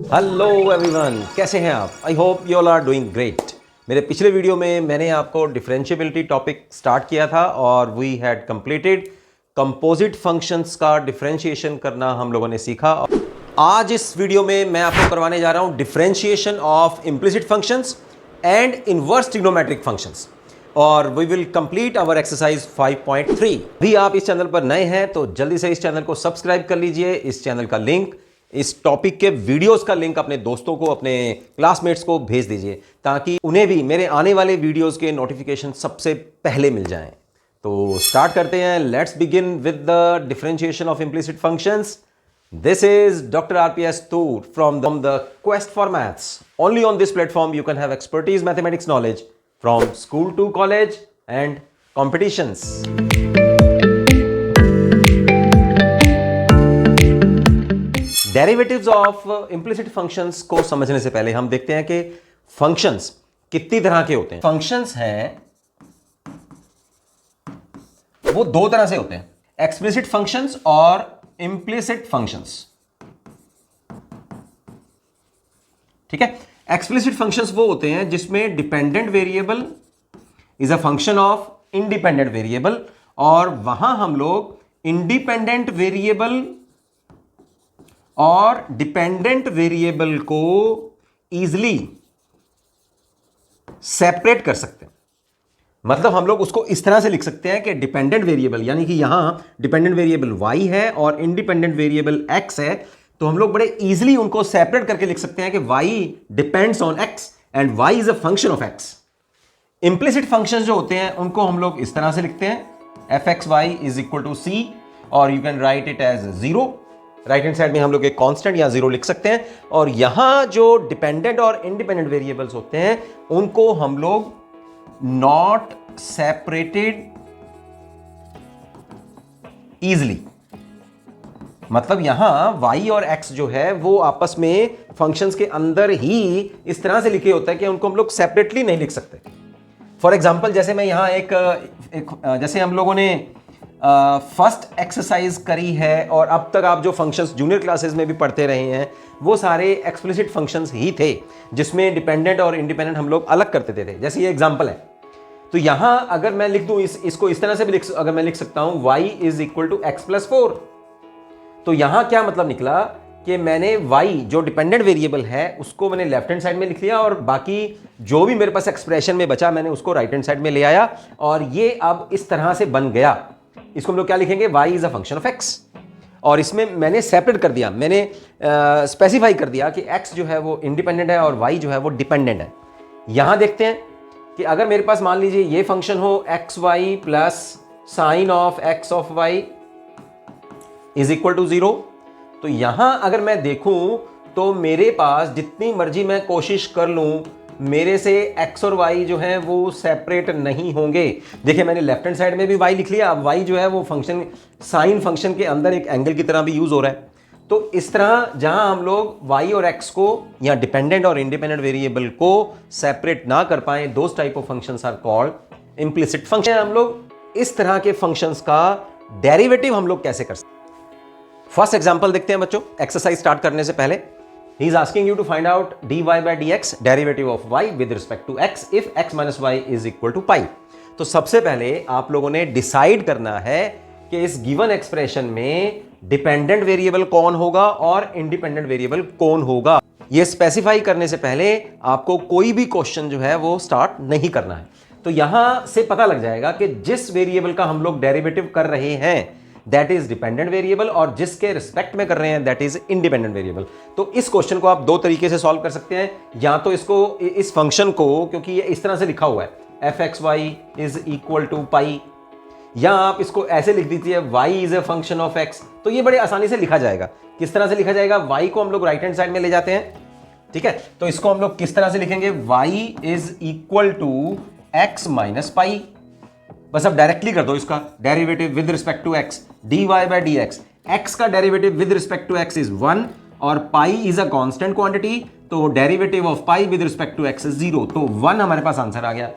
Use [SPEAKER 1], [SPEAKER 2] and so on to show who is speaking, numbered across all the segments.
[SPEAKER 1] Hello everyone, कैसे हैं आप? I hope you all are doing great. मेरे पिछले वीडियो में मैंने आपको डिफरेंशिएबिलिटी टॉपिक स्टार्ट किया था और we had completed composite functions का डिफरेंशिएशन करना हम लोगों ने सीखा। आज इस वीडियो में मैं आपको करवाने जा रहा हूं differentiation of implicit functions and inverse trigonometric functions और we will complete our exercise 5.3। भी आप इस चैनल पर नए हैं तो जल्दी से इस चैनल को सब्सक्राइब कर लीजिए। इस चैनल का लिंक, इस टॉपिक के वीडियोस का लिंक अपने दोस्तों को, अपने क्लासमेट्स को भेज दीजिए ताकि उन्हें भी मेरे आने वाले वीडियोस के नोटिफिकेशन सबसे पहले मिल जाएं। तो स्टार्ट करते हैं। Let's begin with the differentiation of implicit functions. This is Dr. RPS Toor from the Quest for Maths. Only on this platform you can have expertise mathematics knowledge from school to college and competitions. Derivatives of implicit functions को समझने से पहले हम देखते हैं कि functions कितनी तरह के होते हैं। Functions हैं वो दो तरह से होते हैं, explicit functions और implicit functions। ठीक है, explicit functions वो होते हैं जिसमें dependent variable is a function of independent variable और वहां हम लोग independent variable और डिपेंडेंट वेरिएबल को इजीली सेपरेट कर सकते हैं। मतलब हम लोग उसको इस तरह से लिख सकते हैं कि डिपेंडेंट वेरिएबल यानी कि यहां डिपेंडेंट वेरिएबल y है और इंडिपेंडेंट वेरिएबल x है, तो हम लोग बड़े इजीली उनको सेपरेट करके लिख सकते हैं कि y depends on x and y is a function of x। Implicit functions जो होते हैं उनको हम लोग इस तरह से लिखते हैं f(x,y) is equal to c और you can write it as 0। Right hand side में हम लोग एक कांस्टेंट या 0 लिख सकते हैं और यहां जो डिपेंडेंट और इंडिपेंडेंट वेरिएबल्स होते हैं उनको हम लोग नॉट सेपरेटेड इजली, मतलब यहां y और x जो है वो आपस में फंक्शंस के अंदर ही इस तरह से लिखे होता है कि उनको हम लोग सेपरेटली नहीं लिख सकते। फॉर एग्जाम्पल जैसे मैं यहां जैसे हम लोगों ने फर्स्ट एक्सरसाइज करी है और अब तक आप जो फंक्शंस जूनियर क्लासेस में भी पढ़ते रहे हैं वो सारे एक्सप्लिसिट फंक्शंस ही थे जिसमें डिपेंडेंट और इंडिपेंडेंट हम लोग अलग करते थे। जैसे ये एग्जांपल है, तो यहां अगर मैं लिख दूं इसको इस तरह से भी अगर मैं लिख सकता हूं y is equal to x plus 4, तो यहां क्या मतलब निकला कि मैंने y जो डिपेंडेंट वेरिएबल है उसको मैंने लेफ्ट हैंड साइड में लिख लिया और बाकी जो भी मेरे पास एक्सप्रेशन में बचा मैंने उसको राइट हैंड साइड में ले आया और ये अब इस तरह से बन गया। इसको हम लोग क्या लिखेंगे, y is a function of x और इसमें मैंने सेपरेट कर दिया, मैंने स्पेसिफाई कर दिया कि x जो है वो इंडिपेंडेंट है और y जो है वो डिपेंडेंट है। यहां देखते हैं कि अगर मेरे पास मान लीजिए ये फंक्शन हो xy plus sine of x of y is equal to 0, तो यहां अगर मैं देखूं तो मेरे पास जितनी मर्जी मैं कोशिश कर लूं मेरे से x और y जो है वो सेपरेट नहीं होंगे। देखिए मैंने लेफ्ट हैंड साइड में भी y लिख लिया, अब y जो है वो फंक्शन साइन फंक्शन के अंदर एक एंगल की तरह भी यूज हो रहा है। तो इस तरह जहां हम लोग y और x को या डिपेंडेंट और इंडिपेंडेंट वेरिएबल को सेपरेट ना कर पाए, those type of functions are called implicit function. हम लोग इस तरह के फंक्शंस का डेरिवेटिव हम लोग कैसे कर सकते हैं। फर्स्ट एग्जांपल देखते हैं बच्चों, एक्सरसाइज स्टार्ट करने से पहले। He is asking you to find out dy by dx derivative of y with respect to x if x minus y is equal to pi। तो सबसे पहले आप लोगों ने डिसाइड करना है कि इस गिवन एक्सप्रेशन में डिपेंडेंट वेरिएबल कौन होगा और इंडिपेंडेंट वेरिएबल कौन होगा। ये स्पेसिफाई करने से पहले आपको कोई भी क्वेश्चन जो है वो स्टार्ट नहीं करना है। तो यहां से पता लग जाएगा कि जिस वेरिएबल का हम लोग डेरिवेटिव कर रहे हैं दैट इज डिपेंडेंट वेरिएबल और जिसके रिस्पेक्ट में कर रहे हैं दैट इज इंडिपेंडेंट वेरिएबल। तो इस क्वेश्चन को आप दो तरीके से सॉल्व कर सकते हैं, या तो इसको इस फंक्शन को, क्योंकि ये इस तरह से लिखा हुआ है f(x,y) इज इक्वल टू पाई, या आप इसको ऐसे लिख दीजिए y is a function of x। तो ये बड़े आसानी से लिखा जाएगा। किस तरह से लिखा जाएगा, y को हम लोग राइट हैंड साइड में ले जाते हैं, ठीक है। तो इसको हम लोग किस तरह से लिखेंगे, y is equal to x minus pi. बस अब डायरेक्टली कर दो इसका derivative with respect to x, dy by dx। x का derivative with respect to x is 1 और pi is a constant quantity, तो derivative of pi with respect to x is 0, तो 1 हमारे पास आंसर आ गया।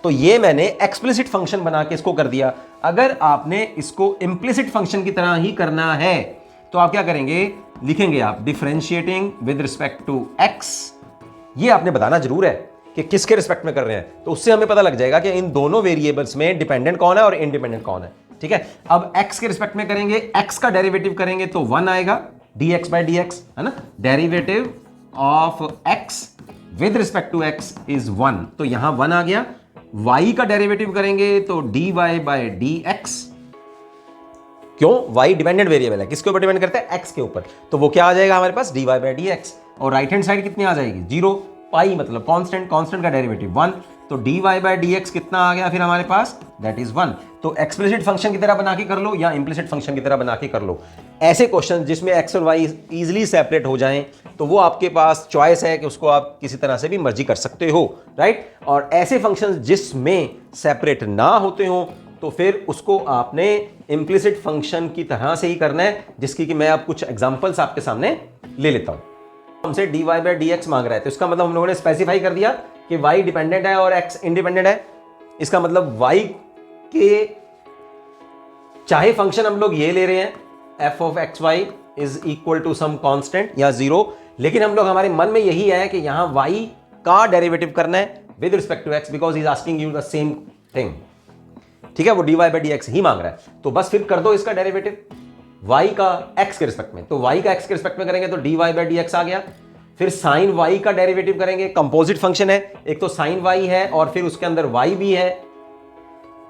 [SPEAKER 1] तो ये मैंने एक्सप्लिसिट फंक्शन बना के इसको कर दिया। अगर आपने इसको इंप्लिसिट फंक्शन की तरह ही करना है तो आप क्या करेंगे, लिखेंगे आप differentiating with respect to x। ये आपने बताना जरूर है कि किसके रिस्पेक्ट में कर रहे हैं, तो उससे हमें पता लग जाएगा कि इन दोनों वेरिएबल्स में डिपेंडेंट कौन है और इंडिपेंडेंट कौन है। ठीक है, अब x के रिस्पेक्ट में करेंगे, x का डेरिवेटिव करेंगे तो 1 आएगा, dx बाय dx, है ना। Derivative of x with respect to x is 1, तो यहां 1 आ गया। y का डेरिवेटिव करेंगे तो dy बाय dx, क्यों, y डिपेंडेंट वेरिएबल है, किसके ऊपर डिपेंड करता है, x के ऊपर, तो वो क्या आ जाएगा हमारे पास, dy बाय dx। और राइट हैंड साइड कितनी आ जाएगी, 0, पाई मतलब कांस्टेंट, कांस्टेंट का डेरिवेटिव 1, तो dy बाय dx कितना आ गया फिर हमारे पास, दैट इज 1। तो एक्सप्लिसिट फंक्शन की तरह बना के कर लो या इंप्लिसिट फंक्शन की तरह बना के कर लो। ऐसे क्वेश्चन जिसमें x और y इजीली सेपरेट हो जाएं, तो वो आपके पास चॉइस है कि उसको आप किसी तरह से भी मर्जी कर सकते हो, राइट। और ऐसे फंक्शन जिसमें सेपरेट ना होते हो तो फिर उसको आपने इंप्लिसिट फंक्शन की तरह से ही करना है, जिसकी कि मैं अब कुछ एग्जांपल्स आपके सामने ले लेता हूं। हमसे dy बाय dx मांग रहा है, तो इसका मतलब हम लोगों ने स्पेसिफाई कर दिया कि y डिपेंडेंट है और x इंडिपेंडेंट है। इसका मतलब y के चाहे फंक्शन हम लोग ये ले रहे हैं f of x y is equal to some constant या 0, लेकिन हम लोग, हमारे मन में यही है कि यहां y का डेरिवेटिव करना है with respect to x, because he is asking you the same thing. ठीक है, वो dy बाय dx ही मांग रहा है, तो बस फिर कर दो इसका डेरिवेटिव y का x के रिस्पेक्ट में, तो y का x के रिस्पेक्ट में करेंगे तो dy बाय dx आ गया। फिर sin y का डेरिवेटिव करेंगे, कंपोजिट फंक्शन है, एक तो sin y है और फिर उसके अंदर y भी है,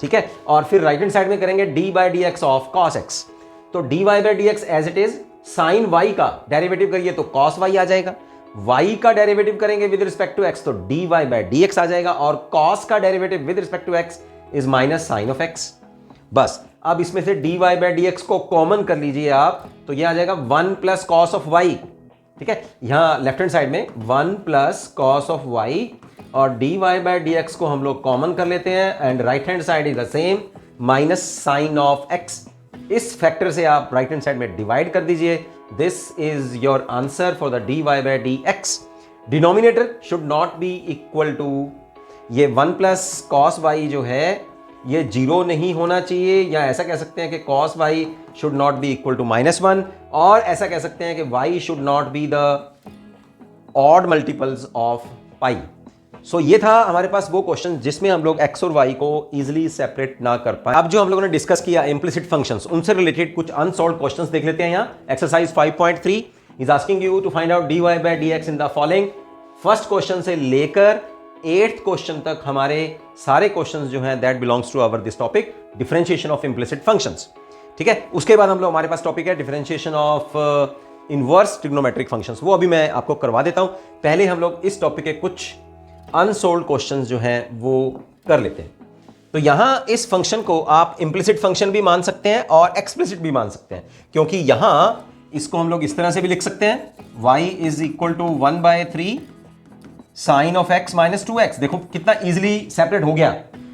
[SPEAKER 1] ठीक है। और फिर राइट हैंड साइड में करेंगे dy by dx of cos x, तो dy by dx as it is, sin y का डेरिवेटिव करिए तो cos y आ जाएगा, y का डेरिवेटिव करेंगे विद रिस्पेक्ट टू x तो dy बाय dx आ जाएगा, और cos का derivative with respect to x is minus sine of x। बस अब इसमें से dy बाय dx को कॉमन कर लीजिए आप, तो ये आ जाएगा 1 प्लस कॉस ऑफ y। ठीक है, यहां लेफ्ट हैंड साइड में 1 प्लस कॉस ऑफ y, और dy बाय dx को हम लोग कॉमन कर लेते हैं, and right hand side is the same, minus sine of x। इस फैक्टर से आप राइट हैंड साइड में डिवाइड कर दीजिए। This is your answer for the dy by dx। Denominator should not be equal to, ये 1 plus cos y जो है ये 0 नहीं होना चाहिए, या ऐसा कह सकते हैं कि cos y should not be equal to -1, और ऐसा कह सकते हैं कि y should not be the odd multiples of pi. So ये था हमारे पास वो क्वेश्चन जिसमें हम लोग x और y को इजीली सेपरेट ना कर पाए। अब जो हम लोगों ने डिस्कस किया इंप्लिसिट फंक्शंस, उनसे रिलेटेड कुछ अनसॉल्व्ड क्वेश्चंस देख लेते हैं। यहाँ exercise 5.3 is asking you to find out dy by dx in the following. First question से लेकर 8th क्वेश्चन तक हमारे सारे क्वेश्चंस जो हैं that belongs to our this topic, differentiation of implicit functions. ठीक है, उसके बाद हम लोग, हमारे पास टॉपिक है differentiation of inverse trigonometric functions, वो अभी मैं आपको करवा देता हूं। पहले हम लोग इस टॉपिक के कुछ अनसोल्व्ड क्वेश्चंस जो हैं वो कर लेते हैं। तो यहां इस फंक्शन को आप इंप्लिसिट फंक्शन भी मान सकते हैं और एक्सप्लिसिट भी मान सकते हैं, क्योंकि यहां इसको हम लोग इस तरह से भी लिख सकते हैं, y is equal to 1/3 sine of x minus 2x। देखो कितना इजीली सेपरेट हो गया।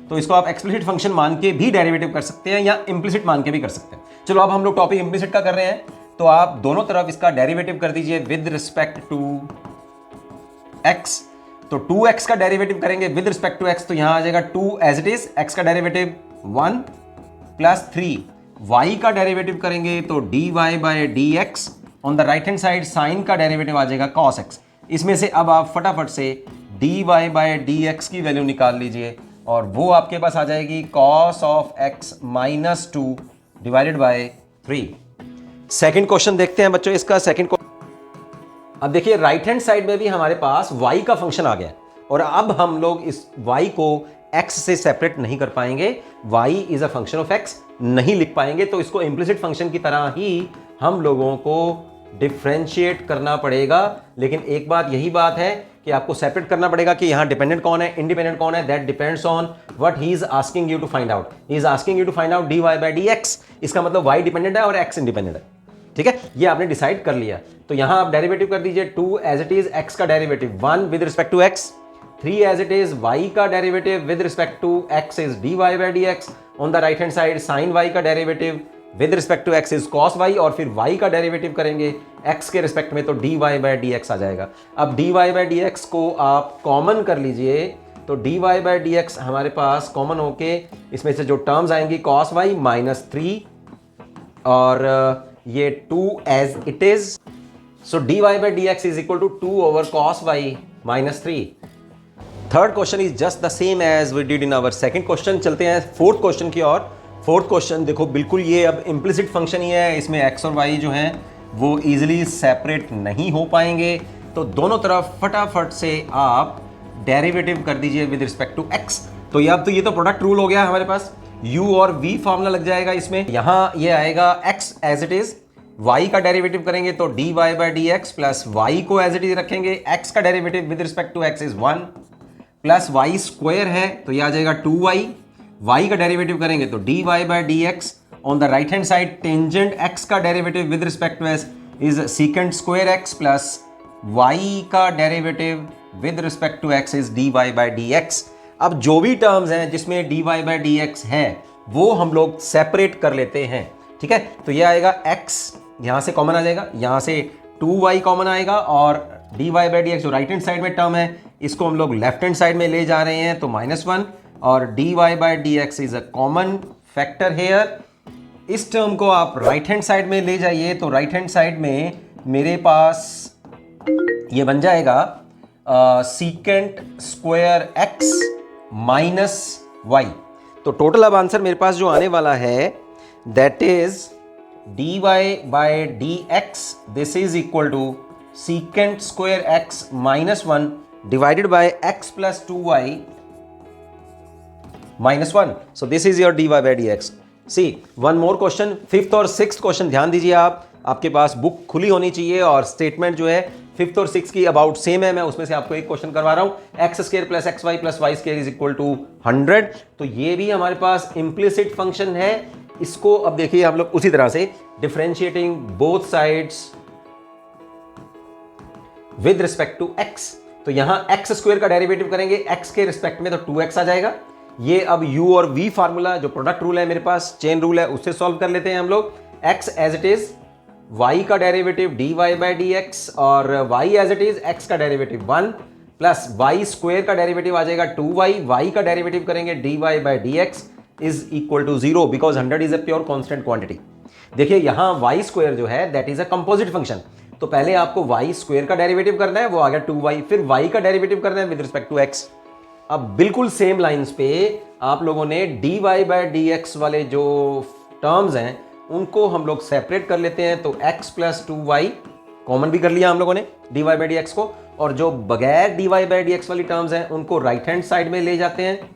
[SPEAKER 1] तो इसको आप एक्सप्लिसिट फंक्शन मान के भी डेरिवेटिव कर सकते हैं या इंप्लिसिट मान के भी कर सकते हैं। चलो अब हम लोग टॉपिक इंप्लिसिट का कर रहे हैं, तो आप दोनों तरफ इसका डेरिवेटिव कर दीजिए विद रिस्पेक्ट टू x। तो 2x का डेरिवेटिव करेंगे विद रिस्पेक्ट टू x, तो यहां आ जाएगा 2 एज इट इज, x का डेरिवेटिव 1 प्लस 3, y का डेरिवेटिव करेंगे तो dy by dx, on the right hand side sine का डेरिवेटिव आ जाएगा cos x। इसमें से अब आप फटाफट से dy बाय dx की वैल्यू निकाल लीजिए, और वो आपके पास आ जाएगी cos of x minus 2 divided by 3। Second question देखते हैं बच्चों इसका। सेकेंड, अब देखिए राइट हैंड साइड में भी हमारे पास y का फंक्शन आ गया, और अब हम लोग इस y को x से सेपरेट नहीं कर पाएंगे, y is a function of x नहीं लिख पाएंगे, तो इसको इंप्लिसिट फंक्शन की तरह ही हम लोगों को डिफरेंशिएट करना पड़ेगा। लेकिन एक बात, यही बात है कि आपको सेपरेट करना पड़ेगा कि यहाँ डिपेंडेंट कौन है, इंडिपेंडेंट कौन है, that depends on what he is asking you to find out. He is asking you to find out dy by dx, इसका मतलब y डिपेंडेंट है और x इंडिपेंडेंट है। ठीक है, ये आपने डिसाइड कर लिया। तो यहां आप डेरिवेटिव कर दीजिए 2 एज इट इज, x का derivative 1 with respect to x, 3 as it is, y का derivative with respect to x is dy by dx, on the right hand side sine y का derivative with respect to x is cos y, और फिर y का derivative करेंगे x के respect में तो dy by dx आ जाएगा। अब dy बाय dx को आप कॉमन कर लीजिए, तो dy बाय dx हमारे पास कॉमन होके इसमें से जो टर्म्स आएंगी cos y माइनस 3 और ये 2 as it is, so dy by dx is equal to 2 over cos y minus 3। Third question is just the same as we did in our second question. चलते हैं fourth question की ओर। Fourth question देखो बिल्कुल ये अब implicit function ही है, इसमें x और y जो हैं वो इजीली सेपरेट नहीं हो पाएंगे, तो दोनों तरफ फटाफट से आप डेरिवेटिव कर दीजिए विद रिस्पेक्ट टू x। तो ये तो प्रोडक्ट रूल हो गया हमारे पास, u और v फॉर्मूला लग जाएगा इसमें। यहां ये आएगा x as it is, y का डेरिवेटिव करेंगे तो dy by dx plus y को एज इट इज रखेंगे, x का derivative with respect to x is 1 plus y square है तो ये आ जाएगा 2y, y का डेरिवेटिव करेंगे तो dy by dx on the right hand side tangent x का derivative with respect to s is secant square x plus y का derivative with respect to x is dy by dx। अब जो भी terms हैं जिसमें dy by dx है वो हम लोग सेपरेट कर लेते हैं, ठीक है। तो ये आएगा x, यहां से कॉमन आ जाएगा, यहां से 2y कॉमन आएगा और dy by dx जो राइट हैंड साइड में टर्म है इसको हम लोग लेफ्ट हैंड साइड में ले जा रहे हैं तो -1 और dy by dx is a common factor here. इस टर्म को आप राइट हैंड साइड में ले जाइए तो राइट हैंड साइड में मेरे पास ये बन जाएगा secant square x minus y। तो टोटल अब आंसर मेरे पास जो आने वाला है that is dy by dx this is equal to secant square x minus 1 divided by x plus 2y minus 1। So this is your dy by dx। See one more question, fifth और sixth question ध्यान दीजिए आप, आपके पास book खुली होनी चाहिए और statement जो है फिफ्थ और सिक्स की अबाउट सेम है। मैं उसमें से आपको एक क्वेश्चन करवा रहा हूं, x square plus x y plus y square is equal to 100। तो ये भी हमारे पास इम्प्लिसिट फंक्शन है। इसको अब देखिए हम लोग उसी तरह से differentiating both sides with respect to x. तो यहां एक्स स्क्वायर का डेरिवेटिव करेंगे एक्स के रिस्पेक्ट में तो 2x आ जाएगा। ये अब u और v फार्मूला जो प्रोडक्ट रूल है मेरे पास, चेन रूल है, उससे सॉल्व कर लेते हैं हम लोग। x as it is, y का डेरिवेटिव dy by dx और y as it is x का डेरिवेटिव 1 प्लस y स्क्वायर का डेरिवेटिव आ जाएगा 2y, y का डेरिवेटिव करेंगे dy by dx is equal to 0 because 100 is a pure constant quantity. देखिए यहां y स्क्वायर जो है that is a composite function, तो पहले आपको y स्क्वायर का डेरिवेटिव करना है, वो आ गया 2y, फिर y का डेरिवेटिव करना है विद रिस्पेक्ट टू x। अब बिल्कुल सेम लाइंस पे आप लोगों ने dy by dx वाले जो टर्म्स हैं उनको हम लोग सेपरेट कर लेते हैं, तो x प्लस 2y कॉमन भी कर लिया हम लोगों ने dy by dx को, और जो बगैर dy by dx वाली टर्म्स हैं उनको राइट हैंड साइड में ले जाते हैं।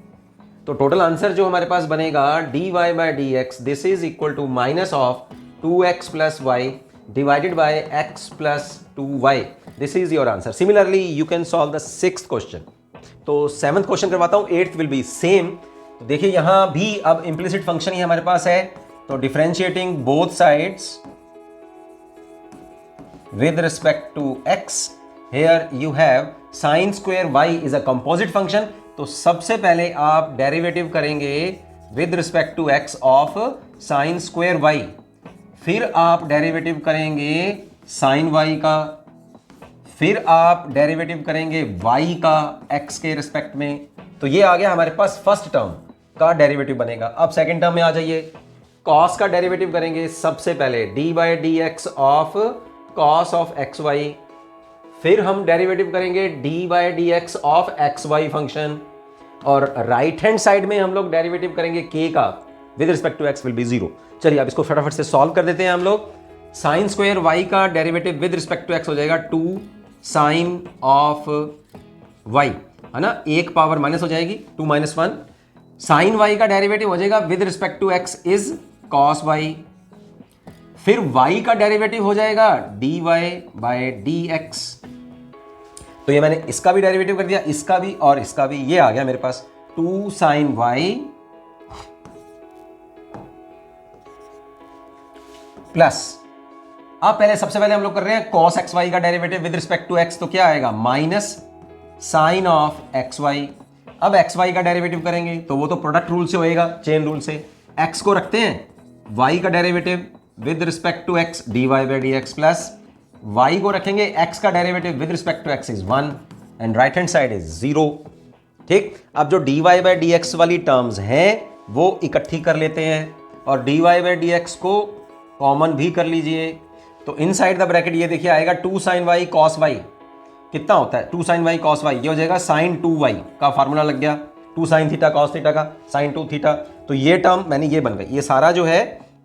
[SPEAKER 1] तो टोटल आंसर जो हमारे पास बनेगा dy by dx this is equal to minus of 2x plus y divided by x plus 2y। This is your answer. Similarly you can solve the sixth question. तो seventh question करवाता हूं, eighth will be same. तो देखिए यहां भी अब implicit function ही हमारे पास है, तो differentiating both sides with respect to x, here you have sine square y is a composite function. तो सबसे पहले आप डेरिवेटिव करेंगे with respect to x of sine square y, फिर आप डेरिवेटिव करेंगे साइन y का, फिर आप डेरिवेटिव करेंगे y का x के रिस्पेक्ट में। तो ये आ गया हमारे पास फर्स्ट टर्म का डेरिवेटिव बनेगा। अब सेकंड टर्म में आ जाइए, cos का डेरिवेटिव करेंगे सबसे पहले dy by dx of cos of xy, फिर हम डेरिवेटिव करेंगे dy by dx of xy function, और राइट हैंड साइड में हम लोग डेरिवेटिव करेंगे k का with respect to x will be 0। चलिए अब इसको फटाफट से सॉल्व कर देते हैं हम लोग। साइन स्क्वायर y का derivative with respect to x हो जाएगा 2 साइन ऑफ y, है ना, एक पावर माइनस हो जाएगी 2 - 1। साइन y का डेरिवेटिव हो जाएगा with respect to x is cos y, फिर y का डेरिवेटिव हो जाएगा dy by dx। तो ये मैंने इसका भी डेरिवेटिव कर दिया, इसका भी और इसका भी, ये आ गया मेरे पास 2 साइन y प्लस, अब पहले सबसे पहले हम लोग कर रहे हैं cos xy का derivative with respect to x, तो क्या आएगा माइनस साइन ऑफ xy। अब xy का डेरिवेटिव करेंगे तो वो तो प्रोडक्ट रूल से होएगा, चेन रूल से। x को रखते हैं, y का derivative with respect to x dy by dx plus y को रखेंगे x का derivative with respect to x is 1 and right hand side is 0। ठीक, अब जो dy by dx वाली टर्म्स हैं वो इकट्ठी कर लेते हैं और dy by dx को कॉमन भी कर लीजिए। तो इनसाइड द ब्रैकेट ये देखिए आएगा 2 sin y cos y, कितना होता है 2 sin y cos y, ये हो जाएगा sin 2y का फार्मूला लग गया, 2 sin थीटा cos थीटा का sin 2 थीटा। तो ये टर्म मैंने ये बन गई, ये सारा जो है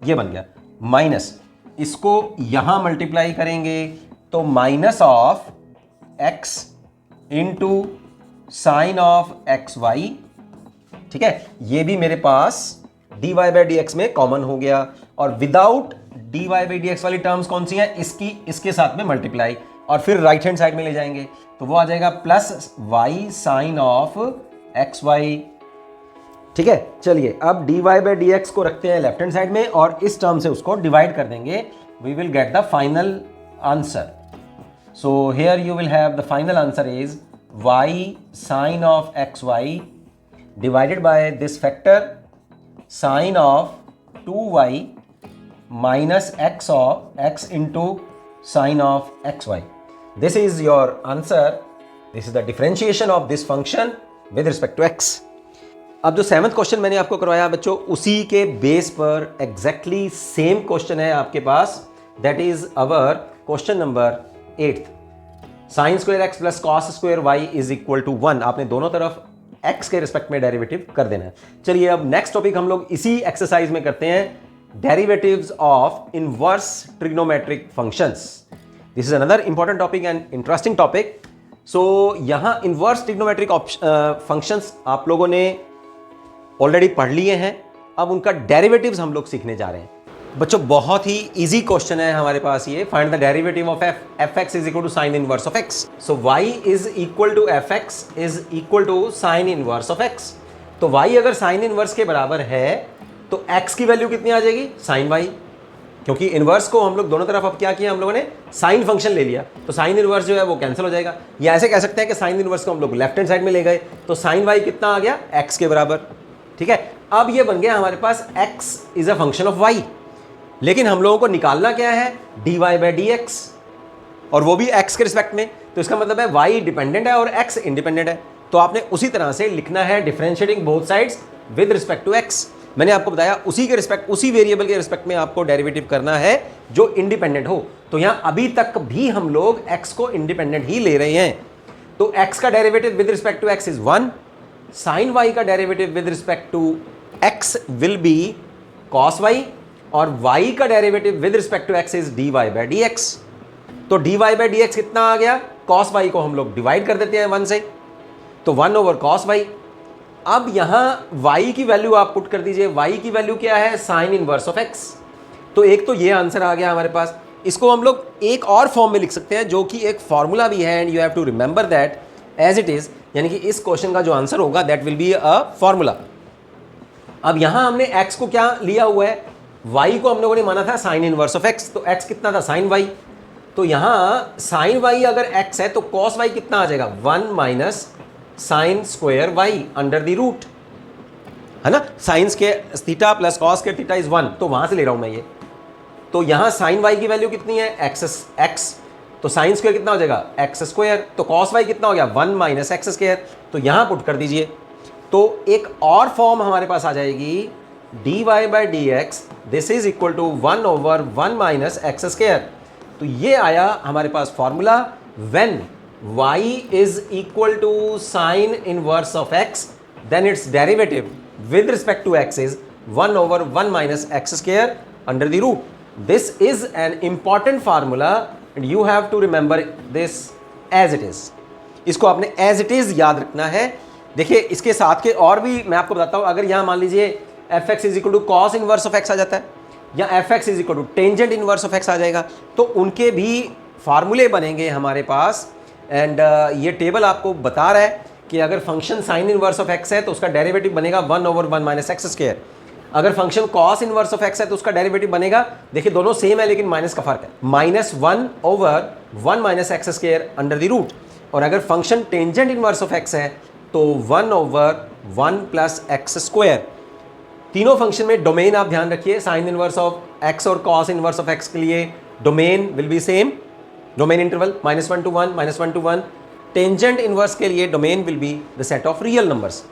[SPEAKER 1] ये बन गया, माइनस इसको यहां मल्टीप्लाई करेंगे तो minus of x into sine of x y, ठीक है, ये भी मेरे पास dy बाई डी एक्स में कॉमन हो गया। और without dy by d x वाली टर्म्स कौन सी हैं, इसके साथ में मल्टीप्लाई, और फिर राइट हैंड साइड में ले जाएंगे तो वो आ जाएगा plus y sine of x y, ठीक है। चलिए अब dy बाई डी एक्स को रखते हैं लेफ्ट हैंड साइड में और इस टर्म से उसको डिवाइड कर देंगे, we will get the final answer. So here you will have the final answer is y sine of x y divided by this factor sine of 2y minus x of x into sine of xy. This is your answer. This is the differentiation of this function with respect to x. अब जो 7th question मैंने आपको करवाया बच्चों, उसी के base पर exactly same question है आपके पास, that is our question number 8th। Sine square x plus cos square y is equal to 1। आपने दोनों तरफ x के रिस्पेक्ट में डेरिवेटिव कर देना है। चलिए अब नेक्स्ट टॉपिक हम लोग इसी एक्सरसाइज में करते हैं, derivatives of inverse trigonometric functions. This is another important topic and interesting topic. So यहाँ inverse trigonometric functions आप लोगों ने ऑलरेडी पढ़ लिए हैं, अब उनका derivatives हम लोग सीखने जा रहे हैं। बच्चों बहुत ही इजी क्वेश्चन है हमारे पास ये, find the derivative of f x is equal to sine inverse of x. So y is equal to f x is equal to sine inverse of x. तो y अगर साइन इनवर्स के बराबर है तो x की value कितनी आ जाएगी, sign y, क्योंकि इनवर्स को हम लोग दोनों तरफ अब क्या किया हम लोगों ने, साइन फंक्शन ले लिया, तो साइन इनवर्स जो है वो कैंसिल हो जाएगा। या ऐसे कह सकते हैं कि साइन इनवर्स को हम लोग लेफ्ट हैंड साइड में ले गए तो साइन y कितना आ गया, x के बराबर, ठीक है। अब ये बन गया हमारे पास x is a function of y, लेकिन हम लोगों को निकालना क्या है, dy बाई डी एक्स, और वो भी x के रिस्पेक्ट में। तो इसका मतलब है y डिपेंडेंट है और x इंडिपेंडेंट है, तो आपने उसी तरह से लिखना है differentiating both sides with respect to x। मैंने आपको बताया उसी के रिस्पेक्ट, उसी वेरिएबल के रिस्पेक्ट में आपको डेरिवेटिव करना है जो इंडिपेंडेंट हो। तो यहां अभी तक भी हम लोग x को इंडिपेंडेंट ही ले रहे हैं, तो x का derivative with respect to x is 1, sine y का derivative with respect to x will be cos y, और y का derivative with respect to x is dy by d x. तो dy बाई डी एक्स कितना आ गया, cos y को हम लोग डिवाइड कर देते हैं 1 से, तो 1 ओवर cos y। अब यहां y की वैल्यू आप पुट कर दीजिए, y की वैल्यू क्या है, साइन इनवर्स ऑफ x। तो एक तो ये आंसर आ गया हमारे पास। इसको हम लोग एक और फॉर्म में लिख सकते हैं जो कि एक फॉर्मूला भी है, and you have to remember that as it is, यानी कि इस क्वेश्चन का जो आंसर होगा that will be a formula. अब यहां हमने x को क्या लिया हुआ है, y को हम लोगों ने माना था साइन इनवर्स ऑफ x, तो x कितना था, साइन y। तो यहां साइन y अगर x है तो cos y कितना आ जाएगा, 1 minus sine square y under the root, है ना, साइंस के थीटा प्लस कॉस के थीटा इज 1, तो वहां से ले रहा हूं मैं ये। तो यहां साइन y की वैल्यू कितनी है, x, तो साइन स्क्वायर कितना हो जाएगा, x स्क्वायर, तो cos y कितना हो गया, 1 माइनस एक्स स्क्वायर, तो यहां पुट कर दीजिए। तो एक और फॉर्म हमारे पास आ जाएगी, dy by d x this is equal to 1 over 1 minus x square. तो ये आया हमारे पास formula, when y is equal to sine inverse of x, then its derivative with respect to x is 1 over 1 minus x square under the root. This is an important formula and you have to remember this as it is. इसको आपने as it is याद रखना है। देखिए इसके साथ के और भी मैं आपको बताता हूँ, अगर यहाँ मान लीजिए fx is equal to cos inverse of x आ जाता है, या fx is equal to tangent inverse of x आ जाएगा, तो उनके भी फार्मूले बनेंगे हमारे पास। एंड ये टेबल आपको बता रहा है कि अगर function sine inverse of x है तो उसका डेरिवेटिव बनेगा 1 ओवर 1 माइनस एक्स स्क्वायर। अगर function cos inverse of x है तो उसका डेरिवेटिव बनेगा, देखिए दोनों सेम है लेकिन माइनस का फर्क है, minus 1 over 1 minus x square under the root. और अगर function tangent inverse of x है तो 1 ओवर 1 प्लस एक्स स्क्वायर। तीनों फंक्शन में डोमेन आप ध्यान रखिए, साइन इनवर्स ऑफ एक्स और कॉस इनवर्स ऑफ एक्स के लिए domain will be same, domain interval -1 to 1, -1 to 1। Tangent inverse के लिए domain will be the set of real numbers,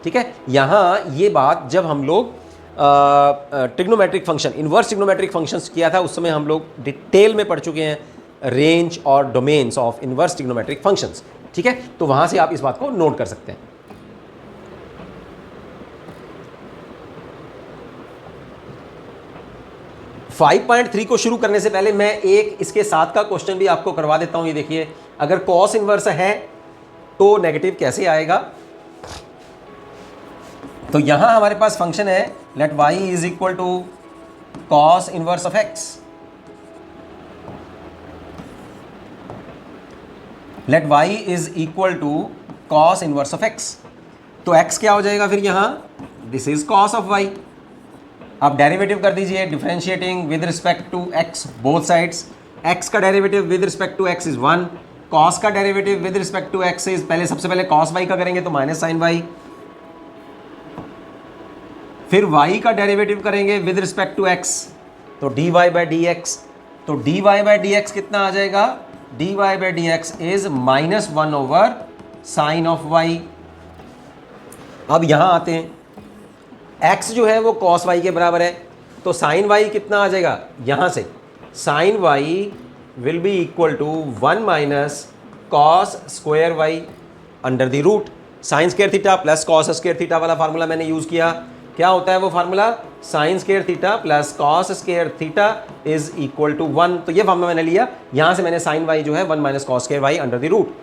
[SPEAKER 1] ठीक है। यहाँ ये बात जब हम लोग trigonometric function, inverse trigonometric functions किया था, उस समय हम लोग डिटेल में पढ़ चुके हैं रेंज और domains of inverse trigonometric functions. ठीक है, तो वहां से आप इस बात को नोट कर सकते हैं। फाइव पॉइंट थ्री को शुरू करने से पहले मैं एक इसके साथ का क्वेश्चन भी आपको करवा देता हूं। ये देखिए, अगर कॉस इन्वर्स है तो नेगेटिव कैसे आएगा। तो यहां हमारे पास फंक्शन है let y is equal to cos inverse of x, let y is equal to cos inverse of x। तो x क्या हो जाएगा फिर यहां, this is cos of y। आप डेरिवेटिव कर दीजिए, differentiating with respect to x both sides. x का derivative with respect to x is 1, cos का derivative with respect to x is, पहले सबसे पहले कॉस y का करेंगे तो माइनस साइन y, फिर y का डेरिवेटिव करेंगे विद रिस्पेक्ट टू x तो dy बाई डी एक्स। तो dy बाई डी एक्स कितना आ जाएगा, dy by d x is minus 1 over sine of y। अब यहां आते हैं, x जो है वो cos y के बराबर है, तो साइन y कितना आ जाएगा, यहां से sine y will be equal to 1 minus cos square y under the root sine square theta plus cos square theta वाला फार्मूला मैंने यूज किया। क्या होता है वो formula, sine square theta plus cos square theta is equal to 1। तो ये formula मैंने लिया, यहां से मैंने साइन y जो है 1 minus cos square y under the root,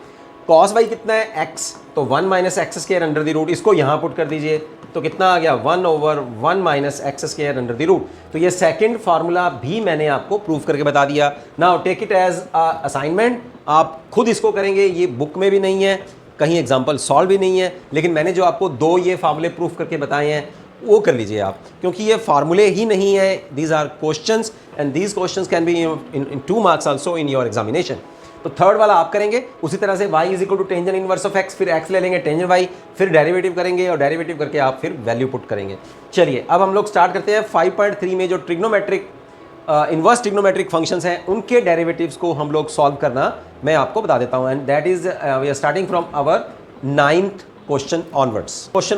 [SPEAKER 1] cos y कितना है x, तो 1 minus x square under the root, इसको यहां पुट कर दीजिए तो कितना आ गया 1 over 1 minus x square under the root. तो ये सेकंड फार्मूला भी मैंने आपको प्रूव करके बता दिया। Now take it as assignment, आप खुद इसको करेंगे, ये बुक में भी नहीं है, कहीं एग्जाम्पल सॉल्व भी नहीं है, लेकिन मैंने जो आपको दो ये फार्मूले प्रूफ करके बताए हैं वो कर लीजिए आप, क्योंकि ये फार्मूले ही नहीं है, these are questions and these questions can be in 2 marks also in your examination. तो थर्ड वाला आप करेंगे उसी तरह से, y is equal to tangent inverse of x, फिर x ले लेंगे टेंजेंट y, फिर डेरिवेटिव करेंगे और डेरिवेटिव करके आप फिर वैल्यू पुट करेंगे। चलिए अब हम लोग स्टार्ट करते हैं 5.3 में जो ट्रिग्नोमेट्रिक इनवर्स ट्रिग्नोमेट्रिक फंक्शंस हैं उनके डेरिवेटिव्स को हम लोग सॉल्व करना मैं आपको बता देता हूं, and that is we are starting from our 9th question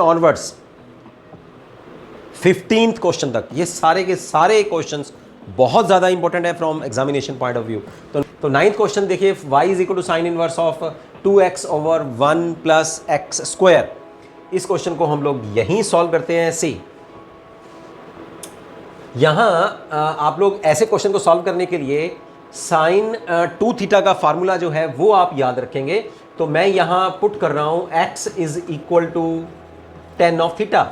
[SPEAKER 1] onwards 15th question तक। ये सारे के सारे क्वेश्चंस बहुत ज़्यादा इंपॉर्टेंट है from examination point of view. तो 9th क्वेश्चन देखिए, y is equal to sine inverse of 2x over 1 plus x square. इस क्वेश्चन को हम लोग यहीं सॉल्व करते हैं। सी यहां आप लोग ऐसे क्वेश्चन को सॉल्व करने के लिए साइन 2 थीटा का फार्मूला जो है वो आप याद रखेंगे। तो मैं यहां पुट कर रहा हूं x is equal to tan of theta.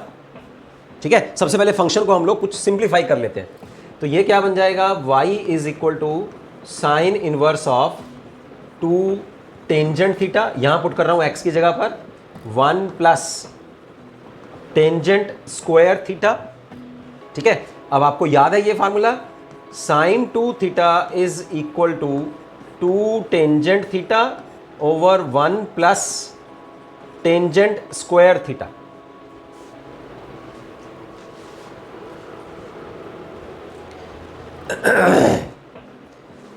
[SPEAKER 1] ठीक है, सबसे पहले फंक्शन को हम लोग कुछ सिंप्लीफाई कर लेते हैं। तो ये क्या बन जाएगा, y is equal to sine inverse of 2 tangent theta, यहां पुट कर रहा हूं x की जगह पर 1 प्लस टेंजेंट स्क्वायर थीटा। ठीक है, अब आपको याद है ये formula, sine 2 theta is equal to 2 tangent theta over 1 plus tangent square theta.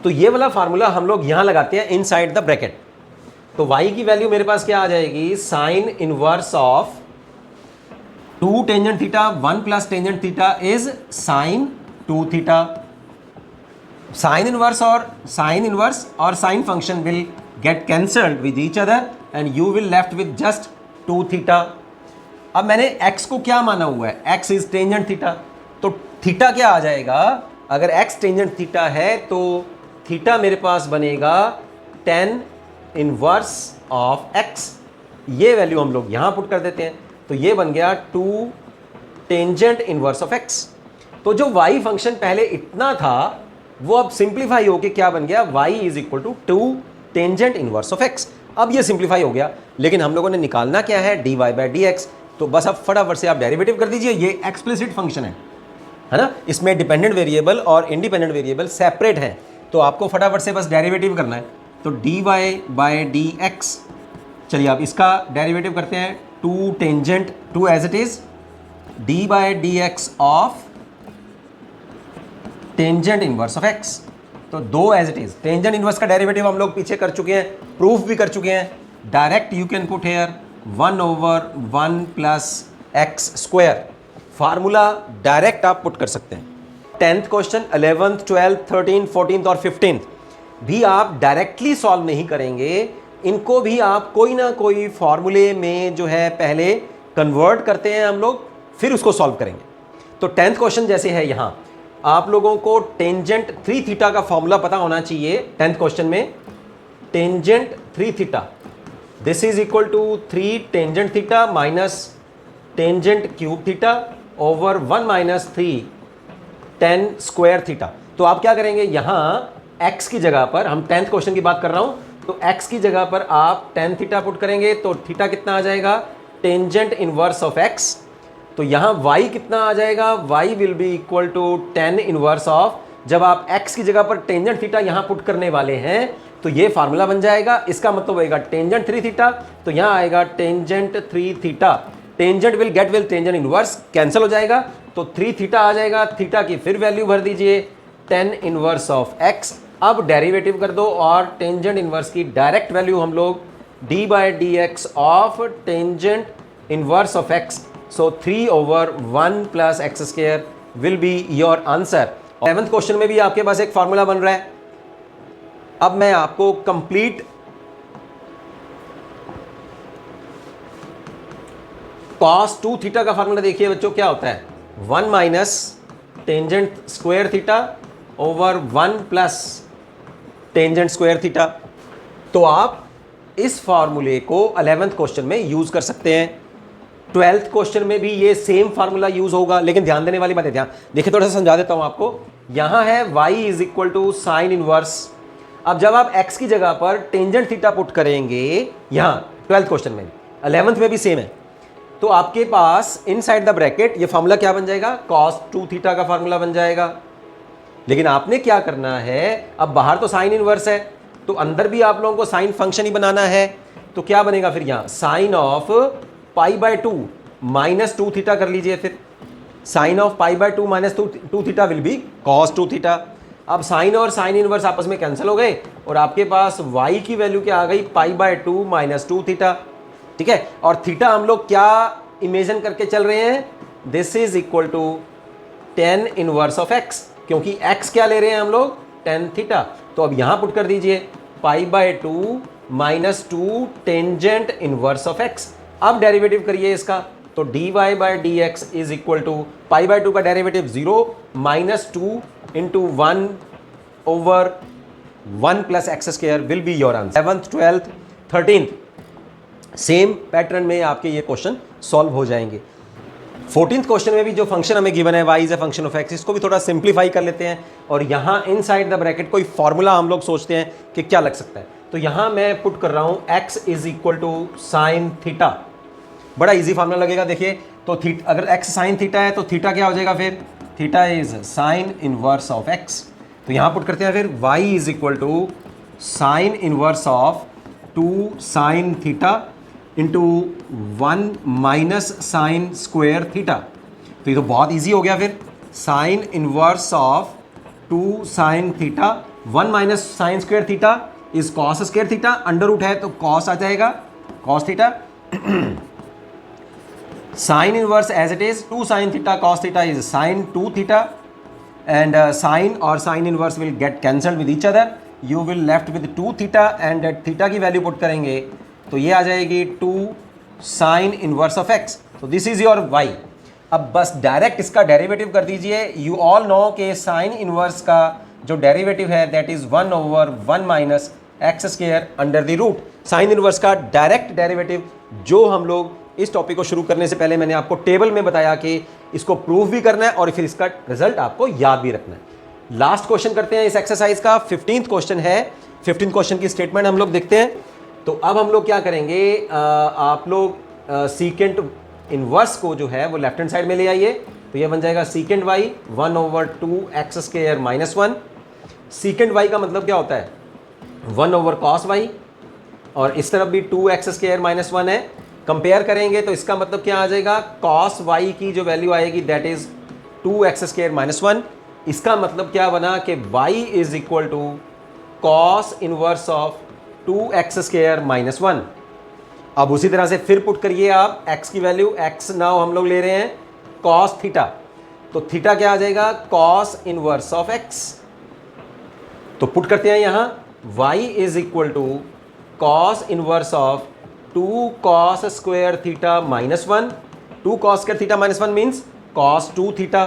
[SPEAKER 1] तो ये वाला फार्मूला हम लोग यहां लगाते हैं इनसाइड द ब्रैकेट। तो y की वैल्यू मेरे पास क्या आ जाएगी, sine inverse of 2 tangent theta 1 plus tangent theta is sine 2 theta. Sine inverse और sine function will get cancelled with each other and you will left with just 2 theta. अब मैंने x को क्या माना हुआ है, x इज टेंजेंट थीटा, तो theta क्या आ जाएगा, अगर x टेंजेंट थीटा है तो थीटा मेरे पास बनेगा 10 इनवर्स ऑफ x। ये वैल्यू हम लोग यहां पुट कर देते हैं, तो ये बन गया 2 टेंजेंट इनवर्स ऑफ x। तो जो y फंक्शन पहले इतना था वो अब सिंप्लीफाई होके क्या बन गया, y is equal to 2 tangent inverse of x। अब ये सिंप्लीफाई हो गया, लेकिन हम लोगों ने निकालना क्या है, dy बाई डी एक्स। तो बस अब फटाफट से आप डेरिवेटिव कर दीजिए, ये एक्सप्लिसिट फंक्शन है ना, इसमें डिपेंडेंट वेरिएबल और इंडिपेंडेंट वेरिएबल सेपरेट हैं, तो आपको फटाफट से बस डेरिवेटिव करना है। तो dy बाई डी एक्स, चलिए आप इसका डेरिवेटिव करते हैं, 2 tangent 2 as it is, d by d x of tangent inverse of x। तो 2 as it is, tangent inverse का डेरिवेटिव हम लोग पीछे कर चुके हैं, प्रूफ भी कर चुके हैं। Direct you can put here 1 over 1 plus x square. Formula direct आप पुट कर सकते हैं। 10th question, 11th, 12th, 13th, 14th और 15th भी आप डायरेक्टली सॉल्व नहीं करेंगे, इनको भी आप कोई ना कोई फॉर्मूले में जो है पहले कन्वर्ट करते हैं हम लोग, फिर उसको सॉल्व करेंगे। तो 10th क्वेश्चन जैसे है, यहां आप लोगों को टेंजेंट 3 थीटा का फॉर्मूला पता होना चाहिए। 10th क्वेश्चन में tangent 3 theta, this is equal to 3 tangent theta minus tangent cube theta over 1 minus 3 tan square theta. तो आप क्या करेंगे, यहां x की जगह पर, हम 10th क्वेश्चन की बात कर रहा हूं, तो x की जगह पर आप टेन थीटा पुट करेंगे, तो थीटा कितना आ जाएगा, टेंजेंट इनवर्स ऑफ x। तो यहां y कितना आ जाएगा, y will be equal to tan inverse of, जब आप x की जगह पर टेंजेंट थीटा यहां पुट करने वाले हैं तो ये फार्मूला बन जाएगा। इसका मतलब होगा टेंजेंट 3 थीटा, तो यहां आएगा tangent 3 theta, tangent will get will tangent inverse cancel हो जाएगा, तो 3 थीटा आ जाएगा। थीटा की फिर वैल्यू भर दीजिए, टेन इनवर्स ऑफ x। अब डेरिवेटिव कर दो और टेंजेंट इनवर्स की डायरेक्ट वैल्यू हम लोग d by d x of tangent inverse of x, so 3 over 1 plus x square will be your answer. 11th question में भी आपके पास एक फॉर्मूला बन रहा है। अब मैं आपको कंप्लीट कॉस 2 थीटा का फार्मूला देखिए बच्चों, क्या होता है, 1 minus tangent square theta over 1 plus tangent square theta. तो आप इस फार्मूले को 11th क्वेश्चन में यूज कर सकते हैं। 12th क्वेश्चन में भी ये सेम फार्मूला यूज होगा, लेकिन ध्यान देने वाली बात है, ध्यान देखिए, थोड़ा सा समझा देता हूं आपको। यहां है y is equal to sine inverse. अब जब आप x की जगह पर टेंजेंट थीटा पुट करेंगे, यहां 12th क्वेश्चन में, 11th में भी सेम है, तो आपके पास इनसाइड द ब्रैकेट ये फार्मूला क्या बन जाएगा, cos 2 थीटा का फार्मूला बन जाएगा। लेकिन आपने क्या करना है, अब बाहर तो साइन इनवर्स है, तो अंदर भी आप लोगों को साइन फंक्शन ही बनाना है। तो क्या बनेगा फिर, यहां sine of pi by 2 minus 2 theta कर लीजिए, फिर sine of pi by 2 minus 2 theta will be cos 2 theta. अब साइन और साइन इनवर्स आपस में कैंसिल हो गए और आपके पास y की वैल्यू क्या आ गई, पाई बाय 2 माइनस 2 थीटा, ठीक है। और थीटा हम लोग क्या इमेजिन करके चल रहे हैं, this is equal to tan inverse of x, क्योंकि x क्या ले रहे हैं हम लोग, टेन थीटा। तो अब यहां पुट कर दीजिए pi by 2 minus 2 tangent inverse of x। अब डेरिवेटिव करिए इसका, तो dy by d x is equal to pi by 2 का derivative 0 minus 2 into 1 over 1 plus x square will be your answer. 11th, 12th, 13th same pattern में आपके ये question solve हो जाएंगे। 14th क्वेश्चन में भी जो फंक्शन हमें गिवन है y is a function of x, इसको भी थोड़ा सिंप्लीफाई कर लेते हैं और यहाँ इनसाइड द ब्रैकेट कोई फॉर्मूला हम लोग सोचते हैं कि क्या लग सकता है। तो यहाँ मैं पुट कर रहा हूँ x is equal to sine theta, बड़ा इजी फार्मूला लगेगा। देखिए तो अगर x साइन थीटा है तो थीटा क्या हो जाएगा, फिर theta is sine inverse of x। तो यहाँ पुट करते हैं फिर y is equal to sine inverse of 2 sine theta into 1 minus sine square theta. तो ये तो बहुत इजी हो गया, फिर sine inverse of 2 sine theta 1 minus sine square theta is cos square theta, under root है तो कॉस आ जाएगा, cos theta. Sine inverse as it is 2 sine theta cos theta is sine 2 theta and sine और sine inverse will get cancelled with each other, you will left with 2 theta and theta की value put करेंगे तो ये आ जाएगी 2 sine inverse of x। तो this is your y। अब बस डायरेक्ट इसका डेरिवेटिव कर दीजिए। यू ऑल नो के साइन इनवर्स का जो डेरिवेटिव है that is 1 over 1 minus x square under the root. Sine inverse का डायरेक्ट डेरिवेटिव जो हम लोग इस टॉपिक को शुरू करने से पहले मैंने आपको टेबल में बताया कि इसको प्रूव भी करना है और फिर इसका रिजल्ट आपको याद भी रखना है। लास्ट क्वेश्चन करते हैं इस एक्सरसाइज का, 15th क्वेश्चन है। 15th क्वेश्चन की स्टेटमेंट हम लोग देखते हैं। तो अब हम लोग क्या करेंगे, आप लोग सीकेंट इनवर्स को जो है वो लेफ्ट हैंड साइड में ले आइए, तो ये बन जाएगा secant y 1 over 2 x square minus 1। Secant y का मतलब क्या होता है, 1 ओवर कॉस y, और इस तरफ भी 2 एक्स स्क्वायर माइनस 1 है। कंपेयर करेंगे तो इसका मतलब क्या आ जाएगा, कॉस y की जो वैल्यू आएगी that is 2 x square minus 1। इसका मतलब क्या बना कि y is equal to cos inverse of 2 x square minus 1। अब उसी तरह से फिर पुट करिए आप x की वैल्यू, x नाउ हम लोग ले रहे हैं कॉस थीटा, तो थीटा क्या आ जाएगा, कॉस इनवर्स ऑफ एक्स। तो पुट करते हैं यहां y is equal to cos inverse of 2 cos square theta minus 1। 2 cos square theta minus 1 means cos 2 theta.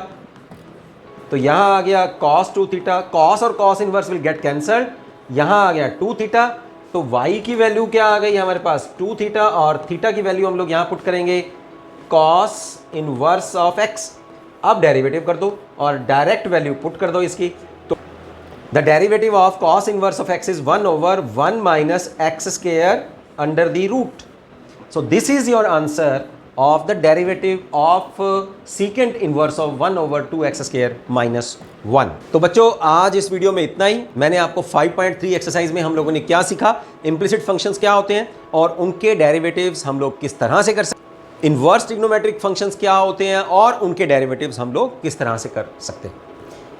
[SPEAKER 1] तो यहां आ गया कॉस 2 थीटा, कॉस और cos inverse will get cancelled, यहां आ गया 2 थीटा। तो y की वैल्यू क्या आ गई हमारे पास 2 थीटा, और थीटा की वैल्यू हम लोग यहां पुट करेंगे कॉस इनवर्स ऑफ x। अब डेरिवेटिव कर दो और डायरेक्ट वैल्यू पुट कर दो इसकी। तो the derivative of cos inverse of x is 1 over 1 minus x square under the root. So this is your answer of the derivative of secant inverse of 1 over 2x square minus 1। तो बच्चों आज इस video में इतना ही। मैंने आपको 5.3 exercise में हम लोगों ने क्या सीखा, इम्प्लिसिट फंक्शंस क्या होते हैं और उनके डेरिवेटिव्स हम लोग किस तरह से कर सकते हैं, इन्वर्स ट्रिग्नोमेट्रिक फंक्शंस क्या होते हैं और उनके डेरिवेटिव्स हम लोग किस तरह से कर सकते हैं।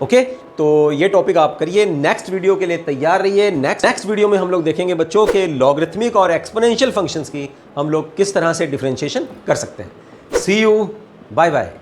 [SPEAKER 1] ओके, तो ये टॉपिक आप करिए, नेक्स्ट वीडियो के लिए तैयार रहिए। नेक्स्ट वीडियो में हम लोग देखेंगे बच्चों के लॉगरिथमिक और एक्सपोनेंशियल फंक्शंस की हम लोग किस तरह से डिफरेंशिएशन कर सकते हैं। सी यू, बाय बाय।